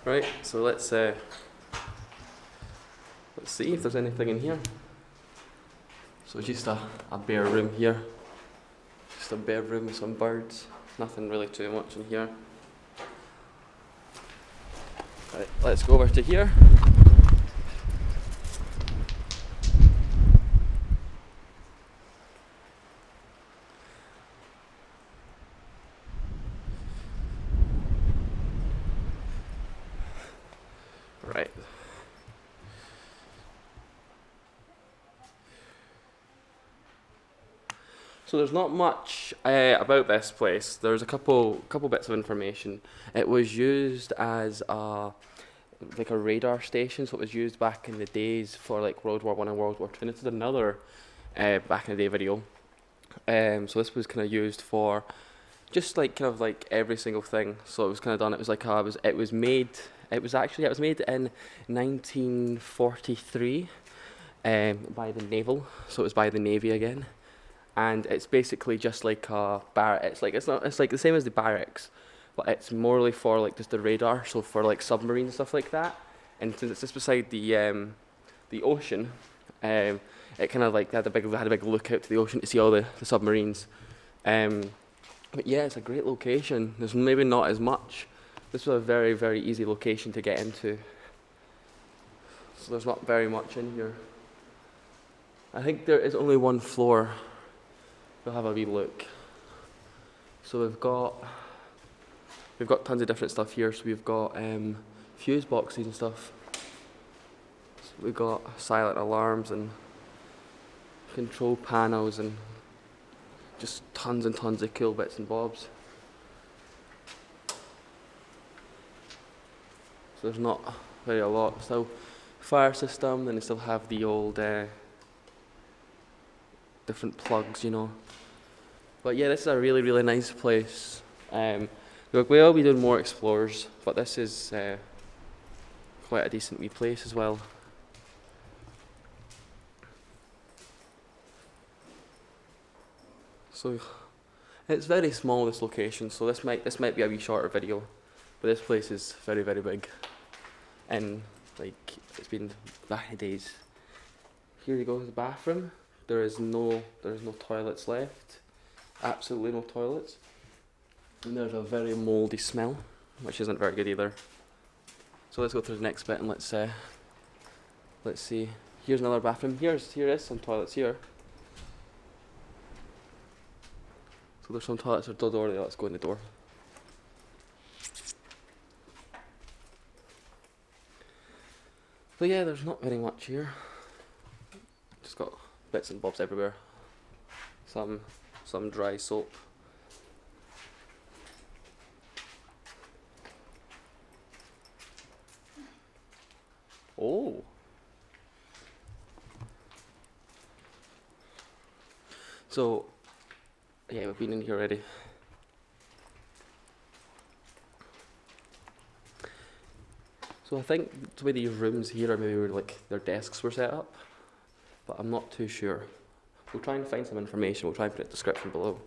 Right, so let's see if there's anything in here. So it's just a bare room here. Just a bare room with some birds. Nothing really too much in here. Right, let's go over to here. Right. So there's not much about this place. There's a couple bits of information. It was used as like a radar station, so it was used back in the days for like World War One and World War Two. And this is another back in the day video. So this was kind of used for just like kind of like every single thing. So it was kind of done. It was like it was made in 1943 by the naval. So it was by the Navy again. And it's basically just like a barrack. It's like the same as the barracks, but it's morely for like just the radar, so for like submarines and stuff like that. And since it's just beside the ocean, it kind of like had a big lookout to the ocean to see all the submarines. But yeah, it's a great location. There's maybe not as much. This was a very, very easy location to get into. So there's not very much in here. I think there is only one floor. We'll have a wee look. So we've got tons of different stuff here. So we've got fuse boxes and stuff. So we've got silent alarms and control panels and just tons and tons of cool bits and bobs. So there's not very a lot. Still fire system, then they still have the old different plugs, you know. But yeah, this is a really, really nice place. We'll be doing more explorers, but this is quite a decent wee place as well. So it's very small, this location, so this might be a wee shorter video, but this place is very, very big. And like it's been back in the days. Here you go, the bathroom. There is no toilets left. Absolutely no toilets. And there's a very mouldy smell, which isn't very good either. So let's go through the next bit and let's see. Here's another bathroom. Here is some toilets here. So there's some toilets at the door there. Let's go in the door. But yeah, there's not very much here. Just got bits and bobs everywhere. Some dry soap. Oh. So yeah, we've been in here already. So I think the way these rooms here are maybe where like their desks were set up, but I'm not too sure. We'll try and find some information. We'll try and put it in the description below.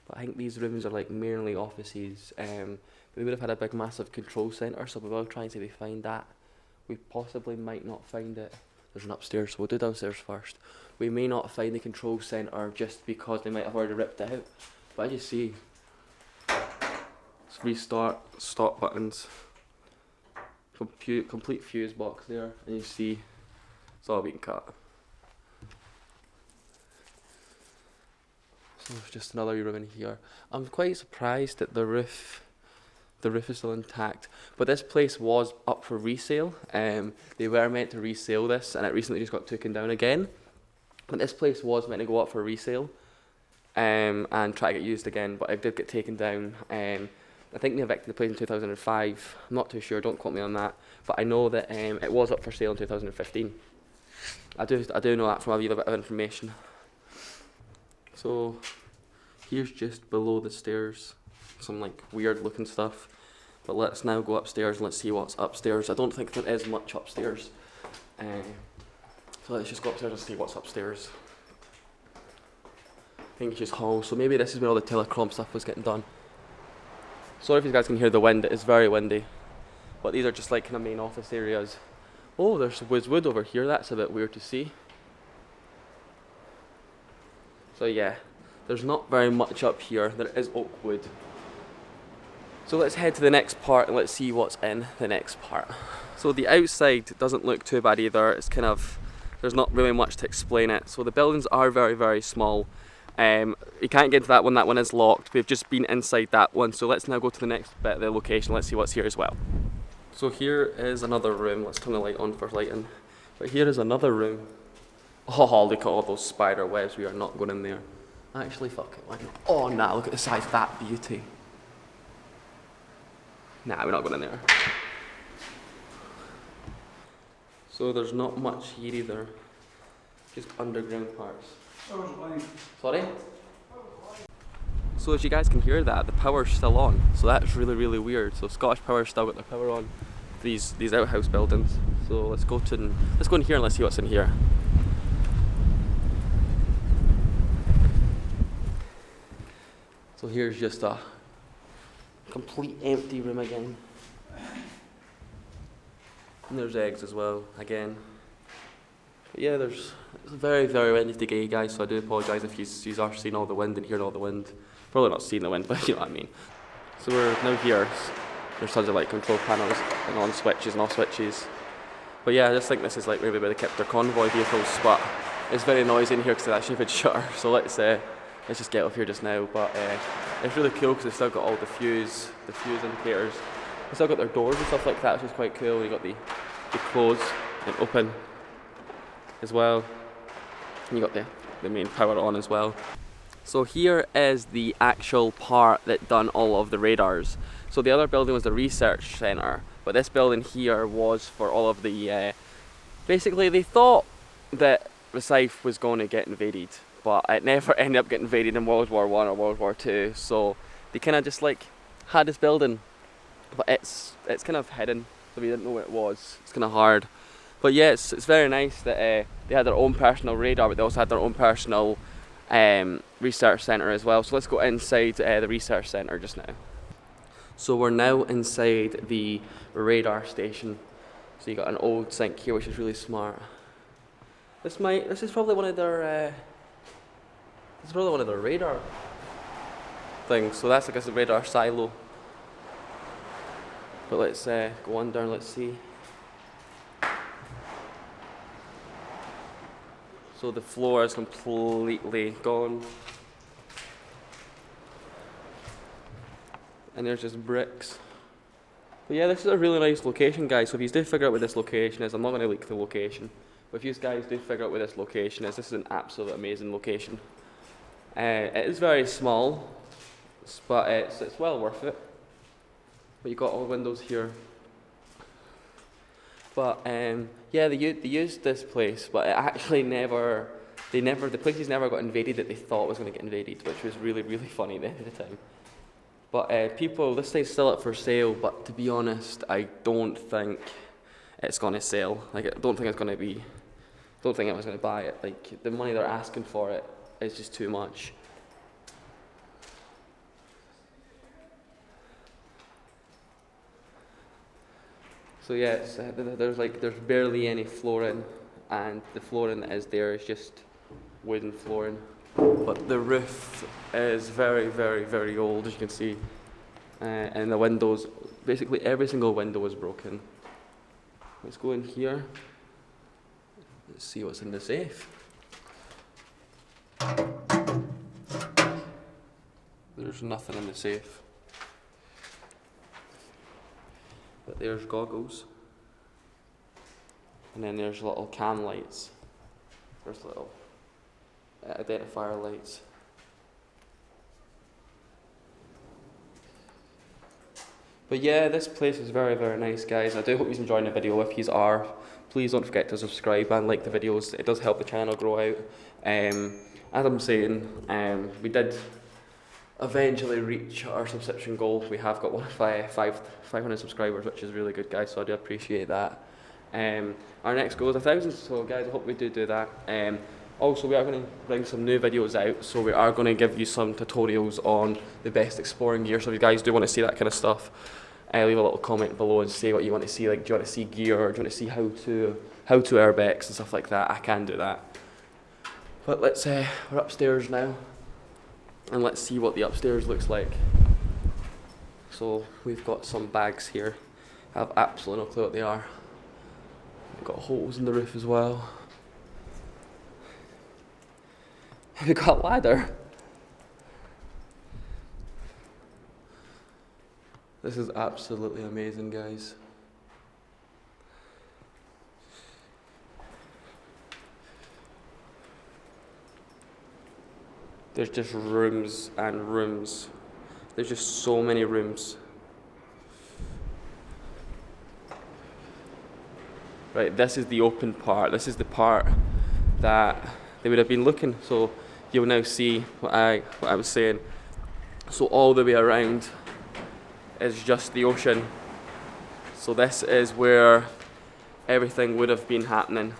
But I think these rooms are like mainly offices. We would have had a big massive control centre, so we will try and see if we find that. We possibly might not find it. There's an upstairs, so we'll do downstairs first. We may not find the control centre just because they might have already ripped it out. But as you see, it's restart, stop buttons, complete fuse box there, and you see it's all being cut. So there's just another room in here. I'm quite surprised that the roof is still intact, but this place was up for resale. They were meant to resale this, and it recently just got taken down again. But this place was meant to go up for resale and try to get used again, but it did get taken down. I think they evicted the place in 2005. I'm not too sure, don't quote me on that, but I know that it was up for sale in 2015. I do know that from a little bit of information. So here's just below the stairs some like weird looking stuff, but let's now go upstairs and let's see what's upstairs. I don't think there is much upstairs, so let's just go upstairs and see what's upstairs. I think it's just hall, so maybe this is where all the telecom stuff was getting done. Sorry if you guys can hear the wind, it is very windy. But these are just like kind of main office areas. Oh, there's wood over here, that's a bit weird to see. So yeah, there's not very much up here, there is oak wood. So let's head to the next part and let's see what's in the next part. So the outside doesn't look too bad either, it's kind of, there's not really much to explain it. So the buildings are very, very small. You can't get into that one is locked. We've just been inside that one, so let's now go to the next bit of the location, let's see what's here as well. So here is another room, let's turn the light on for lighting. But here is another room. Oh, look at all those spider webs, we are not going in there. Actually, fuck it, why not? Oh nah, look at the size of that beauty. Nah, we're not going in there. So there's not much here either, just underground parts. Sorry? So as you guys can hear that, the power's still on, so that's really, really weird. So Scottish Power's still got their power on for these outhouse buildings. So let's go in here and let's see what's in here. So here's just a complete empty room again. And there's eggs as well, again. But yeah, it's very, very windy today, guys, so I do apologise if you are seeing all the wind and hearing all the wind. Probably not seeing the wind, but you know what I mean. So we're now here. There's tons of like control panels and on switches and off switches. But yeah, I just think this is like maybe where they kept their convoy vehicles, but it's very noisy in here because of that stupid shutter. So let's just get off here just now. But it's really cool because they've still got all the fuse indicators. They've still got their doors and stuff like that, which is quite cool. You got the close and open as well. And you got the main power on as well. So here is the actual part that done all of the radars. So the other building was the research centre, but this building here was for all of the, basically they thought that Rosyth was going to get invaded, but it never ended up getting invaded in World War I or World War II, so they kind of just like had this building, but it's kind of hidden, so we didn't know what it was. It's kind of hard. But yeah, it's very nice that they had their own personal radar, but they also had their own personal research centre as well. So let's go inside the research centre just now. So we're now inside the radar station. So you got an old sink here, which is really smart. This is probably one of their radar things. So that's like a radar silo. But let's go under and let's see. So the floor is completely gone. And there's just bricks. But yeah, this is a really nice location, guys. So if you do figure out where this location is, I'm not going to leak the location. But if you guys do figure out where this location is, this is an absolute amazing location. It is very small, but it's well worth it. But you've got all the windows here. But yeah, they used this place, but it actually the places never got invaded that they thought was going to get invaded, which was really, really funny at the end of the time. But this thing's still up for sale, but to be honest, I don't think it's going to sell. Like, I don't think I was going to buy it. Like, the money they're asking for it is just too much. So yeah, there's barely any flooring, and the flooring that is there is just wooden flooring. But the roof is very, very, very old, as you can see. And the windows, basically every single window is broken. Let's go in here. Let's see what's in the safe. There's nothing in the safe. But there's goggles. And then there's little cam lights. There's little identifier lights. But yeah, this place is very, very nice, guys. I do hope you're enjoying the video. If you are, please don't forget to subscribe and like the videos. It does help the channel grow out. As I'm saying, we did eventually reach our subscription goal. We have got 500 subscribers, which is really good, guys, so I do appreciate that. Our next goal is 1,000, so guys, I hope we do that. Also, we are going to bring some new videos out, so we are going to give you some tutorials on the best exploring gear. So if you guys do want to see that kind of stuff, leave a little comment below and say what you want to see. Like, do you want to see gear, or do you want to see how to airbex and stuff like that? I can do that. But let's we're upstairs now, and let's see what the upstairs looks like. So we've got some bags here. I have absolutely no clue what they are. We've got holes in the roof as well. We've got a ladder. This is absolutely amazing, guys. There's just rooms and rooms. There's just so many rooms. Right, this is the open part. This is the part that they would have been looking. So you'll now see what I was saying. So all the way around is just the ocean. So this is where everything would have been happening.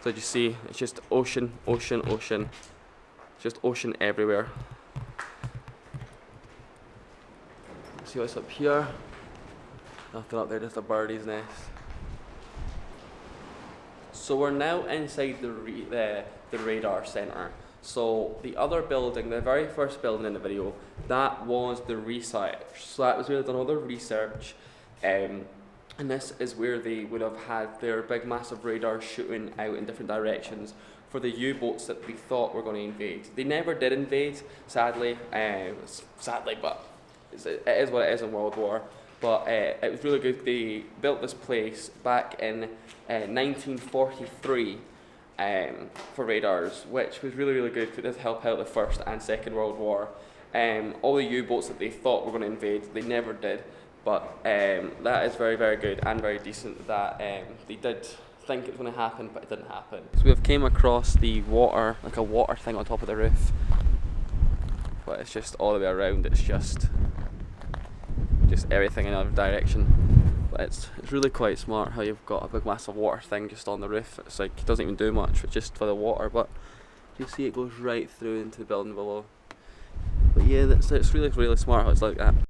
So you see, it's just ocean, ocean, ocean. Just ocean everywhere. See what's up here? Nothing up there, just a birdie's nest. So we're now inside the radar center. So the other building, the very first building in the video, that was the research. So that was where they'd done all their research. And this is where they would have had their big massive radars shooting out in different directions for the U-boats that they thought were going to invade. They never did invade, sadly. But it is what it is in World War. But it was really good. They built this place back in 1943 for radars, which was really, really good. It did help out the First and Second World War. All the U-boats that they thought were going to invade, they never did. But that is very, very good and very decent that they did think it was going to happen, but it didn't happen. So we have came across the water, like a water thing on top of the roof. But it's just all the way around, it's just everything in another direction. But it's really quite smart how you've got a big massive water thing just on the roof. It's like, it doesn't even do much, it's just for the water, but you see it goes right through into the building below. But yeah, it's really, really smart how it's like that.